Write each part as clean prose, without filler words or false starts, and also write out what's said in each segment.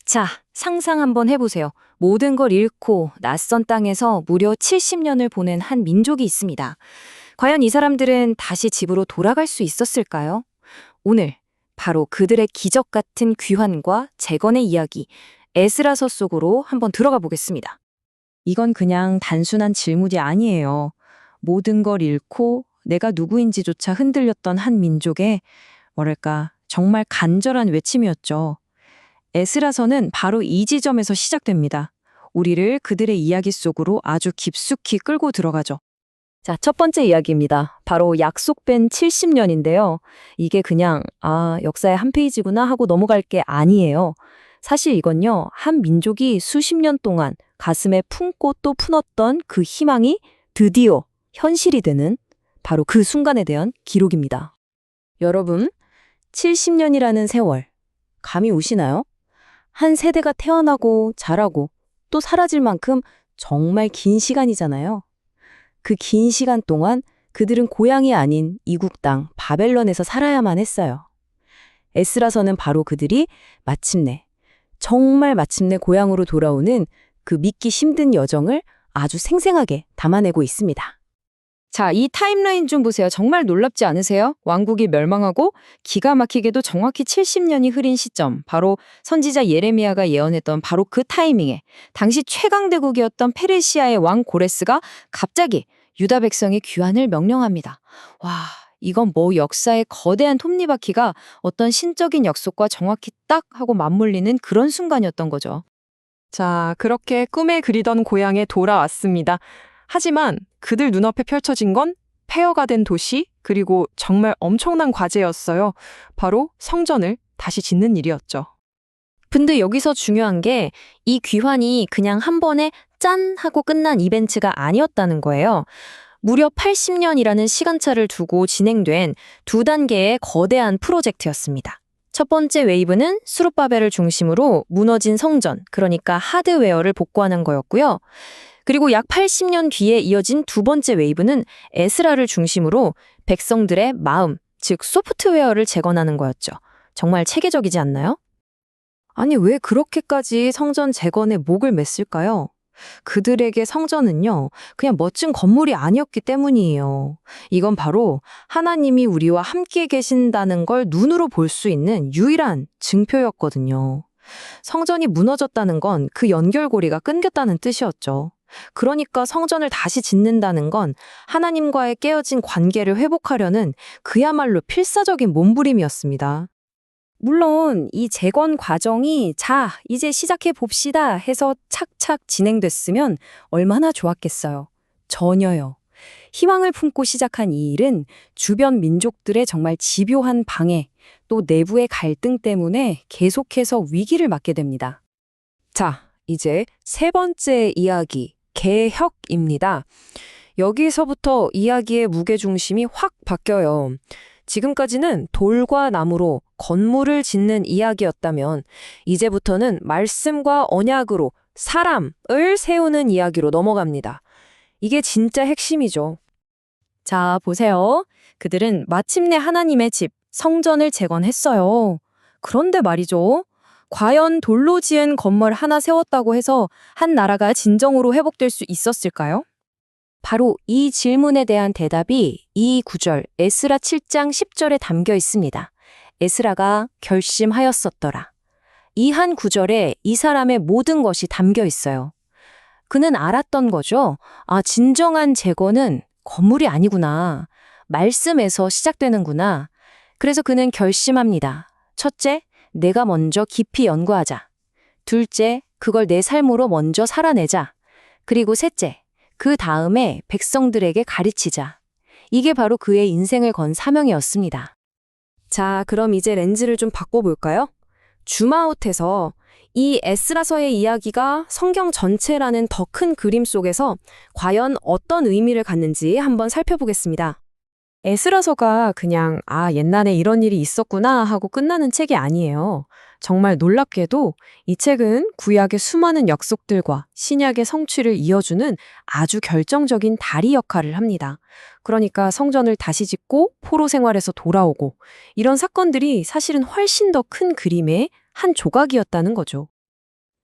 자, 상상 한번 해보세요. 모든 걸 잃고 낯선 땅에서 무려 70년을 보낸 한 민족이 있습니다. 과연 이 사람들은 다시 집으로 돌아갈 수 있었을까요? 오늘 바로 그들의 기적 같은 귀환과 재건의 이야기, 에스라서 속으로 한번 들어가 보겠습니다. 이건 그냥 단순한 질문이 아니에요. 모든 걸 잃고 내가 누구인지조차 흔들렸던 한 민족의 뭐랄까 정말 간절한 외침이었죠. 에스라서는 바로 이 지점에서 시작됩니다. 우리를 그들의 이야기 속으로 아주 깊숙이 끌고 들어가죠. 자, 첫 번째 이야기입니다. 바로 약속된 70년인데요. 이게 그냥, 역사의 한 페이지구나 하고 넘어갈 게 아니에요. 사실 이건요, 한 민족이 수십 년 동안 가슴에 품고 또 품었던 그 희망이 드디어 현실이 되는 바로 그 순간에 대한 기록입니다. 여러분, 70년이라는 세월, 감이 오시나요? 한 세대가 태어나고 자라고 또 사라질 만큼 정말 긴 시간이잖아요. 그 긴 시간 동안 그들은 고향이 아닌 이국 땅 바벨론에서 살아야만 했어요. 에스라서는 바로 그들이 마침내, 정말 마침내 고향으로 돌아오는 그 믿기 힘든 여정을 아주 생생하게 담아내고 있습니다. 자, 이 타임라인 좀 보세요. 정말 놀랍지 않으세요? 왕국이 멸망하고 기가 막히게도 정확히 70년이 흐린 시점, 바로 선지자 예레미야가 예언했던 바로 그 타이밍에 당시 최강대국이었던 페르시아의 왕 고레스가 갑자기 유다 백성의 귀환을 명령합니다. 와, 이건 뭐 역사의 거대한 톱니바퀴가 어떤 신적인 약속과 정확히 딱 하고 맞물리는 그런 순간이었던 거죠. 자, 그렇게 꿈에 그리던 고향에 돌아왔습니다. 하지만 그들 눈앞에 펼쳐진 건 폐허가 된 도시, 그리고 정말 엄청난 과제였어요. 바로 성전을 다시 짓는 일이었죠. 근데 여기서 중요한 게 이 귀환이 그냥 한 번에 짠 하고 끝난 이벤트가 아니었다는 거예요. 무려 80년이라는 시간차를 두고 진행된 두 단계의 거대한 프로젝트였습니다. 첫 번째 웨이브는 수룹바벨을 중심으로 무너진 성전, 그러니까 하드웨어를 복구하는 거였고요. 그리고 약 80년 뒤에 이어진 두 번째 웨이브는 에스라를 중심으로 백성들의 마음, 즉 소프트웨어를 재건하는 거였죠. 정말 체계적이지 않나요? 아니, 왜 그렇게까지 성전 재건에 목을 맸을까요? 그들에게 성전은요, 그냥 멋진 건물이 아니었기 때문이에요. 이건 바로 하나님이 우리와 함께 계신다는 걸 눈으로 볼 수 있는 유일한 증표였거든요. 성전이 무너졌다는 건 그 연결고리가 끊겼다는 뜻이었죠. 그러니까 성전을 다시 짓는다는 건 하나님과의 깨어진 관계를 회복하려는 그야말로 필사적인 몸부림이었습니다. 물론 이 재건 과정이 자, 이제 시작해 봅시다 해서 착착 진행됐으면 얼마나 좋았겠어요. 전혀요. 희망을 품고 시작한 이 일은 주변 민족들의 정말 집요한 방해, 또 내부의 갈등 때문에 계속해서 위기를 맞게 됩니다. 자, 이제 세 번째 이야기, 개혁입니다. 여기서부터 이야기의 무게중심이 확 바뀌어요. 지금까지는 돌과 나무로 건물을 짓는 이야기였다면 이제부터는 말씀과 언약으로 사람을 세우는 이야기로 넘어갑니다. 이게 진짜 핵심이죠. 자, 보세요. 그들은 마침내 하나님의 집, 성전을 재건했어요. 그런데 말이죠. 과연 돌로 지은 건물 하나 세웠다고 해서 한 나라가 진정으로 회복될 수 있었을까요? 바로 이 질문에 대한 대답이 이 구절 에스라 7장 10절에 담겨 있습니다. 에스라가 결심하였었더라. 이 한 구절에 이 사람의 모든 것이 담겨 있어요. 그는 알았던 거죠. 진정한 재건은 건물이 아니구나. 말씀에서 시작되는구나. 그래서 그는 결심합니다. 첫째, 내가 먼저 깊이 연구하자. 둘째, 그걸 내 삶으로 먼저 살아내자. 그리고 셋째, 그 다음에 백성들에게 가르치자. 이게 바로 그의 인생을 건 사명이었습니다. 자, 그럼 이제 렌즈를 좀 바꿔볼까요? 줌아웃해서 이 에스라서의 이야기가 성경 전체라는 더 큰 그림 속에서 과연 어떤 의미를 갖는지 한번 살펴보겠습니다. 에스라서가 그냥 옛날에 이런 일이 있었구나 하고 끝나는 책이 아니에요. 정말 놀랍게도 이 책은 구약의 수많은 약속들과 신약의 성취를 이어주는 아주 결정적인 다리 역할을 합니다. 그러니까 성전을 다시 짓고 포로 생활에서 돌아오고 이런 사건들이 사실은 훨씬 더 큰 그림의 한 조각이었다는 거죠.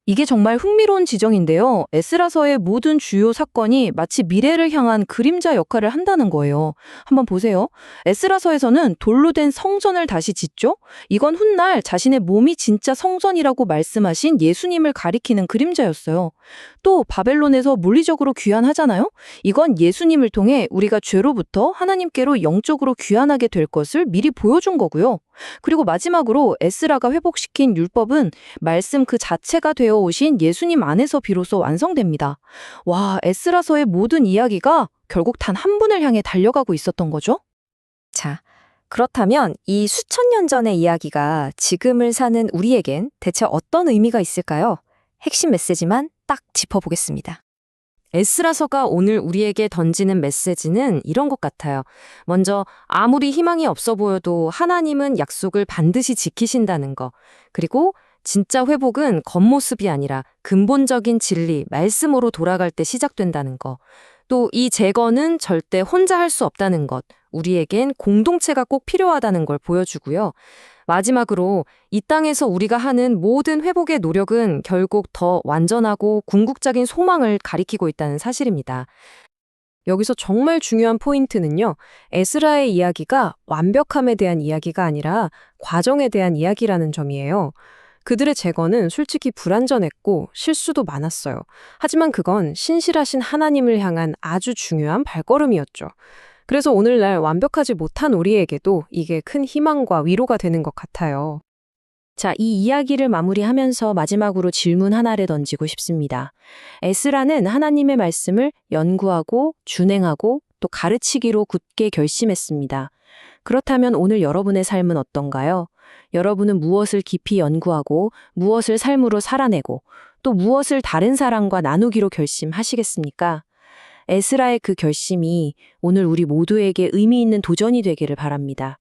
이게 정말 흥미로운 지적인데요. 에스라서의 모든 주요 사건이 마치 미래를 향한 그림자 역할을 한다는 거예요. 한번 보세요. 에스라서에서는 돌로 된 성전을 다시 짓죠? 이건 훗날 자신의 몸이 진짜 성전이라고 말씀하신 예수님을 가리키는 그림자였어요. 또 바벨론에서 물리적으로 귀환하잖아요? 이건 예수님을 통해 우리가 죄로부터 하나님께로 영적으로 귀환하게 될 것을 미리 보여준 거고요. 그리고 마지막으로 에스라가 회복시킨 율법은 말씀 그 자체가 되어 오신 예수님 안에서 비로소 완성됩니다. 와, 에스라서의 모든 이야기가 결국 단 한 분을 향해 달려가고 있었던 거죠? 자, 그렇다면 이 수천 년 전의 이야기가 지금을 사는 우리에겐 대체 어떤 의미가 있을까요? 핵심 메시지만 딱 짚어보겠습니다. 에스라서가 오늘 우리에게 던지는 메시지는 이런 것 같아요. 먼저 아무리 희망이 없어 보여도 하나님은 약속을 반드시 지키신다는 거. 그리고 진짜 회복은 겉모습이 아니라 근본적인 진리, 말씀으로 돌아갈 때 시작된다는 거. 또 이 재건은 절대 혼자 할 수 없다는 것. 우리에겐 공동체가 꼭 필요하다는 걸 보여주고요. 마지막으로 이 땅에서 우리가 하는 모든 회복의 노력은 결국 더 완전하고 궁극적인 소망을 가리키고 있다는 사실입니다. 여기서 정말 중요한 포인트는요. 에스라의 이야기가 완벽함에 대한 이야기가 아니라 과정에 대한 이야기라는 점이에요. 그들의 재건은 솔직히 불완전했고 실수도 많았어요. 하지만 그건 신실하신 하나님을 향한 아주 중요한 발걸음이었죠. 그래서 오늘날 완벽하지 못한 우리에게도 이게 큰 희망과 위로가 되는 것 같아요. 자, 이 이야기를 마무리하면서 마지막으로 질문 하나를 던지고 싶습니다. 에스라는 하나님의 말씀을 연구하고 준행하고 또 가르치기로 굳게 결심했습니다. 그렇다면 오늘 여러분의 삶은 어떤가요? 여러분은 무엇을 깊이 연구하고 무엇을 삶으로 살아내고 또 무엇을 다른 사람과 나누기로 결심하시겠습니까? 에스라의 그 결심이 오늘 우리 모두에게 의미 있는 도전이 되기를 바랍니다.